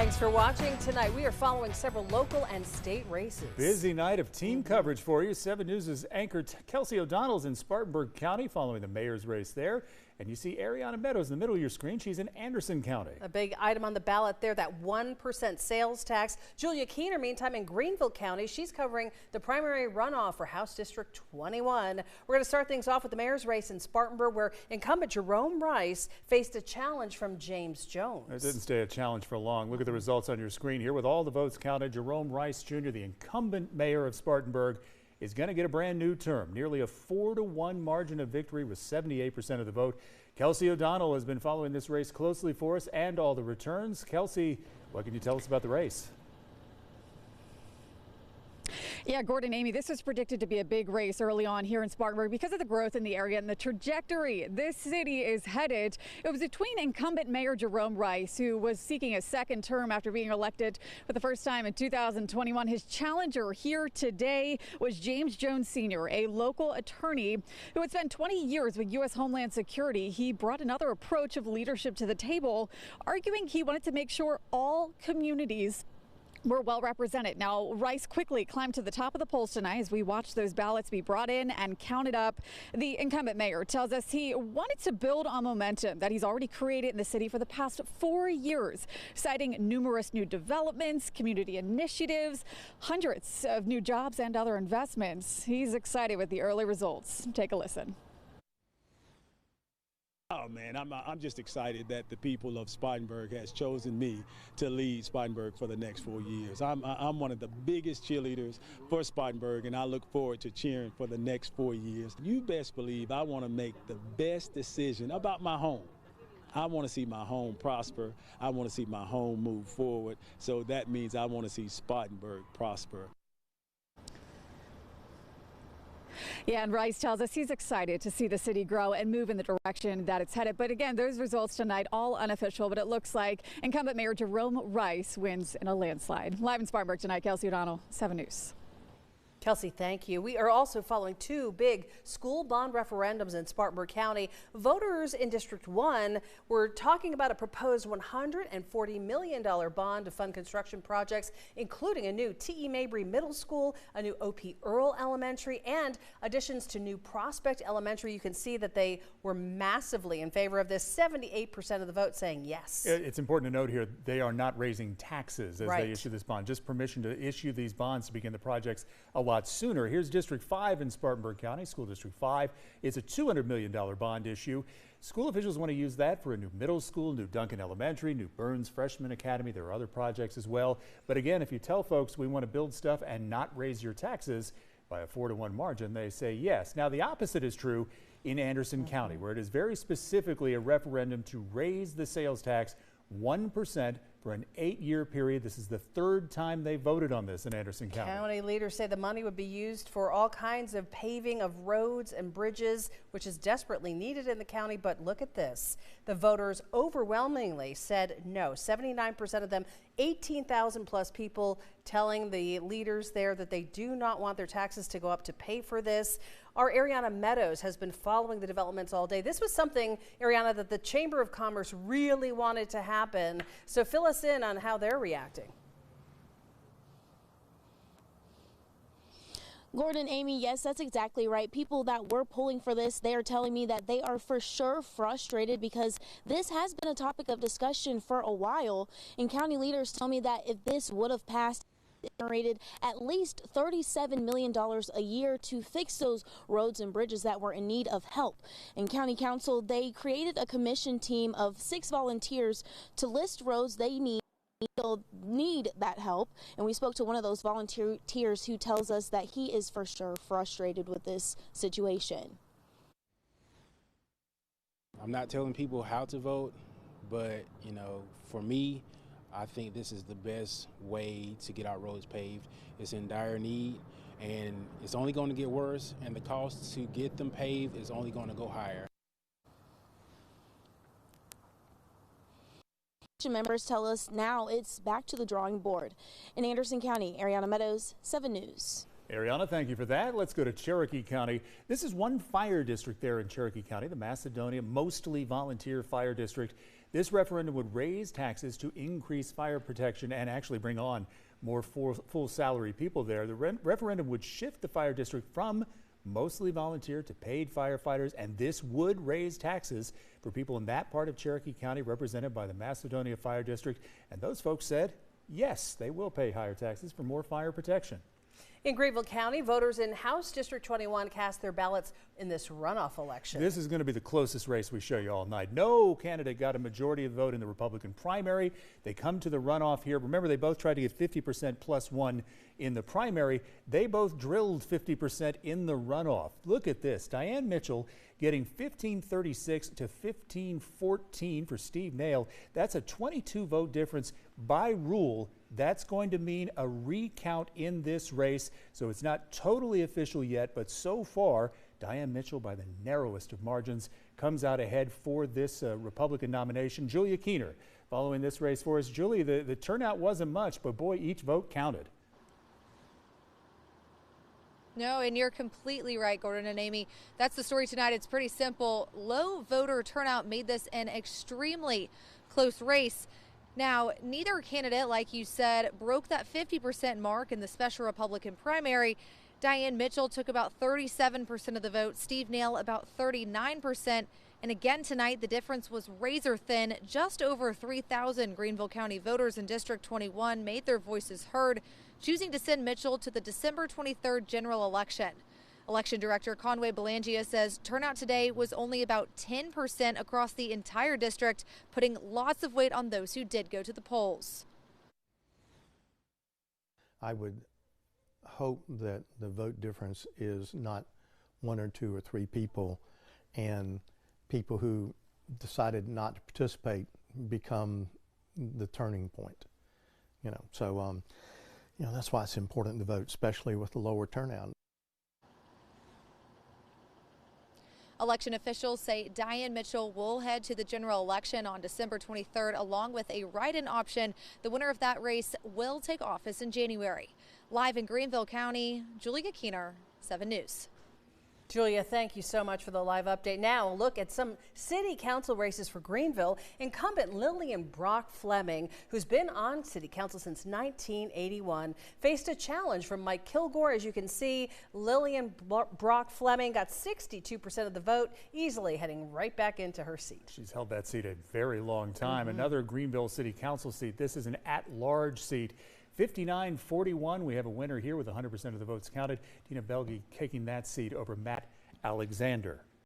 Thanks for watching tonight. We are following several local and state races. Busy night of team coverage for you. 7 News' anchor Kelsey O'Donnell's in Spartanburg County following the mayor's race there. And you see Ariana Meadows in the middle of your screen. She's in Anderson County. A big item on the ballot there, that 1% sales tax. Julia Keener, meantime, in Greenville County, she's covering the primary runoff for House District 21. We're going to start things off with the mayor's race in Spartanburg, where incumbent Jerome Rice faced a challenge from James Jones. It didn't stay a challenge for long. Look at the results on your screen here. With all the votes counted, Jerome Rice Jr., the incumbent mayor of Spartanburg, is going to get a brand new term. Nearly a 4-to-1 margin of victory with 78% of the vote. Kelsey O'Donnell has been following this race closely for us and all the returns. Kelsey, what can you tell us about the race? Yeah, Gordon, Amy, this was predicted to be a big race early on here in Spartanburg because of the growth in the area and the trajectory this city is headed. It was between incumbent Mayor Jerome Rice, who was seeking a second term after being elected for the first time in 2021. His challenger here today was James Jones Sr., a local attorney who had spent 20 years with U.S. Homeland Security. He brought another approach of leadership to the table, arguing he wanted to make sure all communities were well represented. Now, Rice quickly climbed to the top of the polls tonight as we watched those ballots be brought in and counted up. The incumbent mayor tells us he wanted to build on momentum that he's already created in the city for the past 4 years, citing numerous new developments, community initiatives, hundreds of new jobs and other investments. He's excited with the early results. Take a listen. Oh man, I'm just excited that the people of Spartanburg has chosen me to lead Spartanburg for the next 4 years. I'm one of the biggest cheerleaders for Spartanburg, and I look forward to cheering for the next 4 years. You best believe I want to make the best decision about my home. I want to see my home prosper. I want to see my home move forward. So that means I want to see Spartanburg prosper. Yeah, and Rice tells us he's excited to see the city grow and move in the direction that it's headed. But again, those results tonight, all unofficial, but it looks like incumbent Mayor Jerome Rice wins in a landslide. Live in Spartanburg tonight, Kelsey O'Donnell, 7 News. Kelsey, thank you. We are also following 2 big school bond referendums in Spartanburg County. Voters in District 1 were talking about a proposed $140 million bond to fund construction projects, including a new T.E. Mabry Middle School, a new O.P. Earl Elementary, and additions to New Prospect Elementary. You can see that they were massively in favor of this, 78% of the vote saying yes. It's important to note here, they are not raising taxes as they issue this bond, just permission to issue these bonds to begin the projects a lot sooner. Here's District 5 in Spartanburg County. School District 5 is a $200 million bond issue. School officials want to use that for a new middle school, new Duncan Elementary, new Burns Freshman Academy. There are other projects as well. But again, if you tell folks we want to build stuff and not raise your taxes by a 4-to-1 margin, they say yes. Now, the opposite is true in Anderson County, where it is very specifically a referendum to raise the sales tax 1% for an 8-year period. This is the 3rd time they voted on this in Anderson County. County leaders say the money would be used for all kinds of paving of roads and bridges, which is desperately needed in the county. But look at this. The voters overwhelmingly said no. 79% of them, 18,000 plus people, telling the leaders there that they do not want their taxes to go up to pay for this. Our Ariana Meadows has been following the developments all day. This was something, Ariana, that the Chamber of Commerce really wanted to happen. So fill us in on how they're reacting. Gordon, Amy, yes, that's exactly right. People that were pulling for this, they are telling me that they are for sure frustrated because this has been a topic of discussion for a while. And county leaders tell me that if this would have passed, generated at least $37 million a year to fix those roads and bridges that were in need of help. In County Council, they created a commission team of 6 volunteers to list roads they need that help, and we spoke to one of those volunteers who tells us that he is for sure frustrated with this situation. I'm not telling people how to vote, but you know, for me, I think this is the best way to get our roads paved. It's in dire need, and it's only going to get worse, and the cost to get them paved is only going to go higher. Members tell us now it's back to the drawing board. In Anderson County, Ariana Meadows, 7 News. Ariana, thank you for that. Let's go to Cherokee County. This is one fire district there in Cherokee County, the Macedonia, mostly volunteer fire district. This referendum would raise taxes to increase fire protection and actually bring on more full salary people there. The referendum would shift the fire district from mostly volunteer to paid firefighters, and this would raise taxes for people in that part of Cherokee County represented by the Macedonia Fire District. And those folks said, yes, they will pay higher taxes for more fire protection. In Greenville County, voters in House District 21 cast their ballots in this runoff election. This is going to be the closest race we show you all night. No candidate got a majority of the vote in the Republican primary. They come to the runoff here. Remember, they both tried to get 50% plus one in the primary. They both drilled 50% in the runoff. Look at this. Diane Mitchell getting 1536 to 1514 for Steve Nail. That's a 22 vote difference. By rule, that's going to mean a recount in this race. So it's not totally official yet, but so far, Diane Mitchell, by the narrowest of margins, comes out ahead for this Republican nomination. Julia Keener following this race for us. Julie, the turnout wasn't much, but boy, each vote counted. No, and you're completely right, Gordon and Amy. That's the story tonight. It's pretty simple. Low voter turnout made this an extremely close race. Now, neither candidate, like you said, broke that 50% mark in the special Republican primary. Diane Mitchell took about 37% of the vote, Steve Nail about 39%. And again tonight, the difference was razor thin. Just over 3,000 Greenville County voters in District 21 made their voices heard, choosing to send Mitchell to the December 23rd general election. Election Director Conway Belangia says turnout today was only about 10% across the entire district, putting lots of weight on those who did go to the polls. I would hope that the vote difference is not 1 or 2 or 3 people, and people who decided not to participate become the turning point. So that's why it's important to vote, especially with the lower turnout. Election officials say Diane Mitchell will head to the general election on December 23rd, along with a write-in option. The winner of that race will take office in January. Live in Greenville County, Julia Keener, 7 News. Julia, thank you so much for the live update. Now, a look at some city council races for Greenville. Incumbent Lillian Brock Fleming, who's been on city council since 1981, faced a challenge from Mike Kilgore. As you can see, Lillian Brock Fleming got 62% of the vote, easily heading right back into her seat. She's held that seat a very long time. Another Greenville City Council seat. This is an at-large seat. 59-41, we have a winner here with 100% of the votes counted. Tina Belge taking that seat over Matt Alexander.